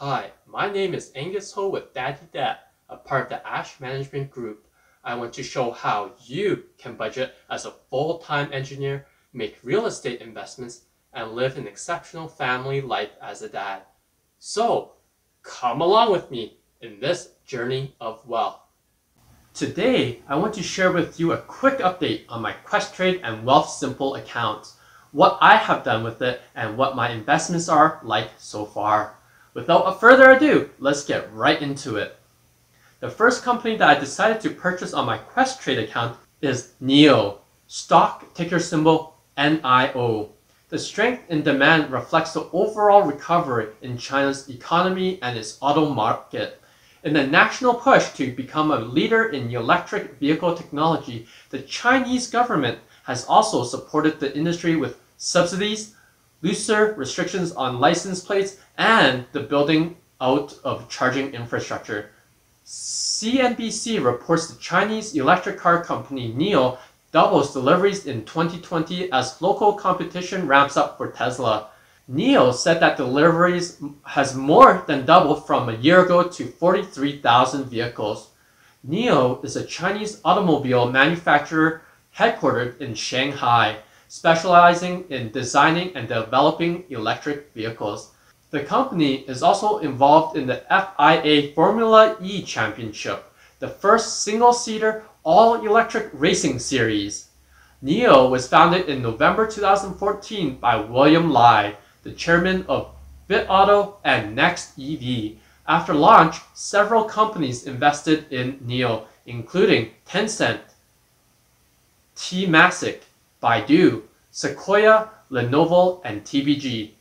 Hi, my name is Angus Ho with Daddy Dad, a part of the Ash Management Group. I want to show how you can budget as a full-time engineer, make real estate investments, and live an exceptional family life as a dad. So, come along with me in this journey of wealth. Today, I want to share with you a quick update on my Questrade and Wealthsimple accounts, what I have done with it, and what my investments are like so far. Without further ado, let's get right into it. The first company that I decided to purchase on my Questrade account is NIO, stock ticker symbol NIO. The strength in demand reflects the overall recovery in China's economy and its auto market. In the national push to become a leader in electric vehicle technology, the Chinese government has also supported the industry with subsidies, looser restrictions on license plates, and the building out of charging infrastructure. CNBC reports the Chinese electric car company NIO doubles deliveries in 2020 as local competition ramps up for Tesla. NIO said that deliveries has more than doubled from a year ago to 43,000 vehicles. NIO is a Chinese automobile manufacturer headquartered in Shanghai, specializing in designing and developing electric vehicles. The company is also involved in the FIA Formula E Championship, the first single-seater all-electric racing series. NIO was founded in November 2014 by William Lai, the chairman of BitAuto and Next EV. After launch, several companies invested in NIO, including Tencent, Temasek, Baidu, Sequoia, Lenovo, and TBG.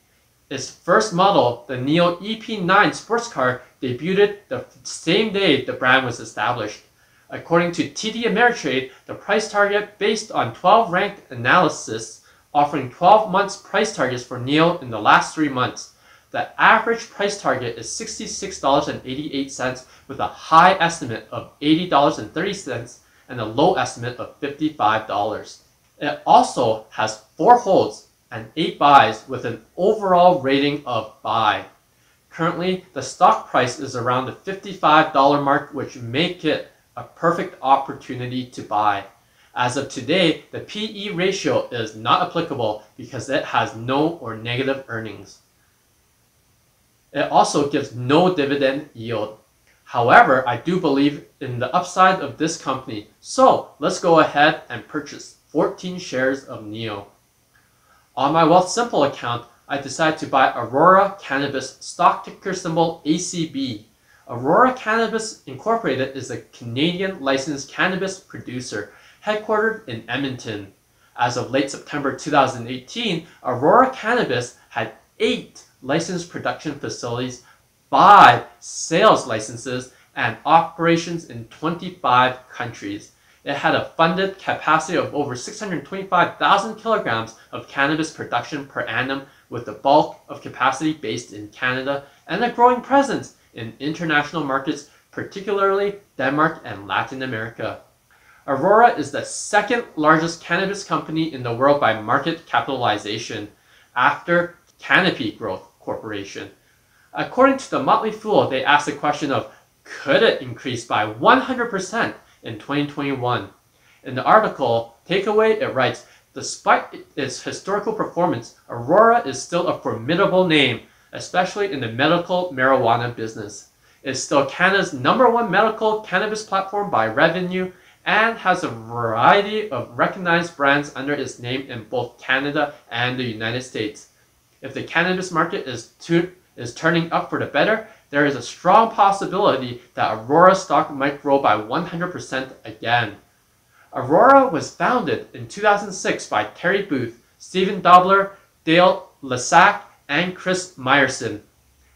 Its first model, the NIO EP9 sports car, debuted the same day the brand was established. According to TD Ameritrade, the price target based on 12 ranked analysis offering 12 months price targets for NIO in the last 3 months. The average price target is $66.88 with a high estimate of $80.30 and a low estimate of $55. It also has 4 holds and 8 buys with an overall rating of buy. Currently, the stock price is around the $55 mark, which make it a perfect opportunity to buy. As of today, the PE ratio is not applicable because it has no or negative earnings. It also gives no dividend yield. However, I do believe in the upside of this company, so let's go ahead and purchase 14 shares of NIO. On my Wealthsimple account, I decided to buy Aurora Cannabis, stock ticker symbol ACB. Aurora Cannabis Incorporated is a Canadian licensed cannabis producer headquartered in Edmonton. As of late September 2018, Aurora Cannabis had 8 licensed production facilities, 5 sales licenses, and operations in 25 countries. It had a funded capacity of over 625,000 kilograms of cannabis production per annum, with the bulk of capacity based in Canada and a growing presence in international markets, particularly Denmark and Latin America. Aurora is the second largest cannabis company in the world by market capitalization, after Canopy Growth Corporation. According to the Motley Fool, they asked the question of, could it increase by 100% in 2021? In the article takeaway, it writes, despite its historical performance, Aurora is still a formidable name, especially in the medical marijuana business. It's still Canada's #1 medical cannabis platform by revenue and has a variety of recognized brands under its name in both Canada and the United States. If the cannabis market is turning up for the better, there is a strong possibility that Aurora stock might grow by 100% again. Aurora was founded in 2006 by Terry Booth, Stephen Dobler, Dale Lassac, and Chris Meyerson.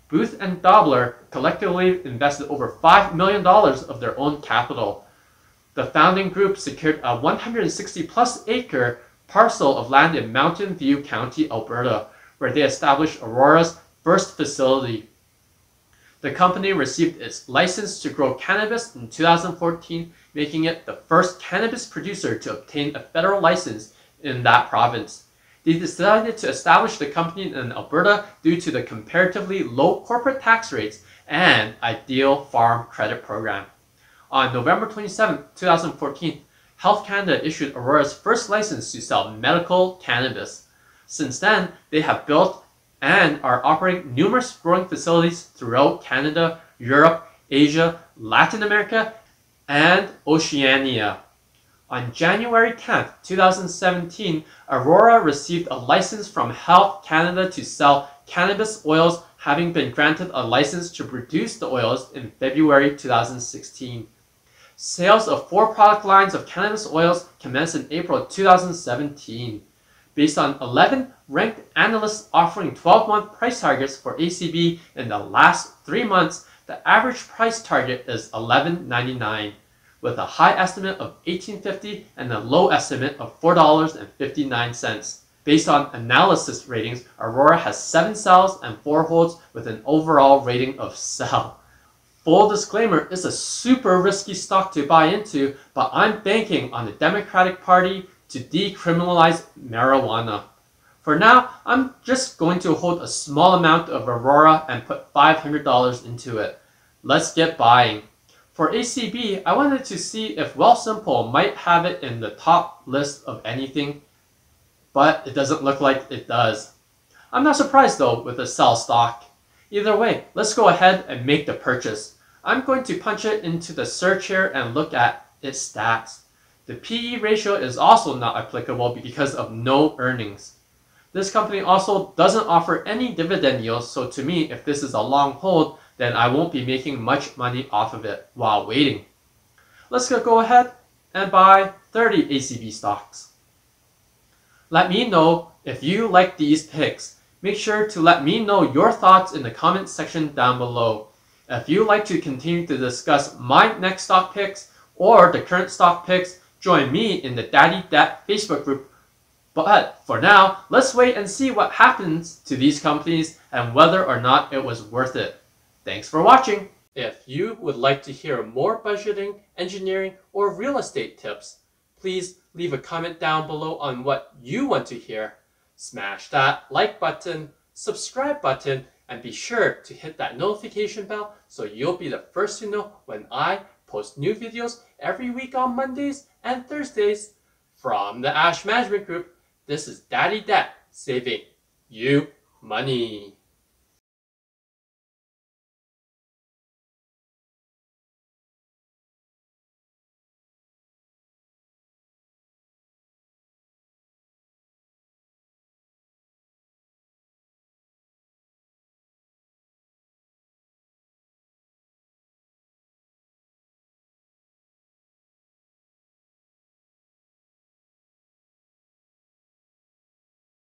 Booth and Dobler collectively invested over $5 million of their own capital. The founding group secured a 160-plus acre parcel of land in Mountain View County, Alberta, where they established Aurora's first facility. The company received its license to grow cannabis in 2014, making it the first cannabis producer to obtain a federal license in that province. They decided to establish the company in Alberta due to the comparatively low corporate tax rates and ideal farm credit program. On November 27, 2014, Health Canada issued Aurora's first license to sell medical cannabis. Since then, they have built and are operating numerous growing facilities throughout Canada, Europe, Asia, Latin America, and Oceania. On January 10, 2017, Aurora received a license from Health Canada to sell cannabis oils, having been granted a license to produce the oils in February 2016. Sales of 4 product lines of cannabis oils commenced in April 2017. Based on 11 ranked analysts offering 12-month price targets for ACB in the last 3 months, the average price target is $11.99, with a high estimate of $18.50 and a low estimate of $4.59. Based on analysis ratings, Aurora has 7 sells and 4 holds with an overall rating of sell. Full disclaimer, it's a super risky stock to buy into, but I'm banking on the Democratic Party to decriminalize marijuana. For now, I'm just going to hold a small amount of Aurora and put $500 into it. Let's get buying. For ACB, I wanted to see if Wealthsimple might have it in the top list of anything, but it doesn't look like it does. I'm not surprised though with a sell stock. Either way, let's go ahead and make the purchase. I'm going to punch it into the search here and look at its stats. The PE ratio is also not applicable because of no earnings. This company also doesn't offer any dividend yields, so to me, if this is a long hold, then I won't be making much money off of it while waiting. Let's go ahead and buy 30 ACB stocks. Let me know if you like these picks. Make sure to let me know your thoughts in the comment section down below. If you'd like to continue to discuss my next stock picks or the current stock picks, join me in the Daddy Dat Facebook group. But for now, let's wait and see what happens to these companies and whether or not it was worth it. Thanks for watching. If you would like to hear more budgeting, engineering, or real estate tips, please leave a comment down below on what you want to hear. Smash that like button, subscribe button, and be sure to hit that notification bell so you'll be the first to know when I post new videos every week on Mondays and Thursdays. From the Ash Management Group, this is Daddy Dat saving you money.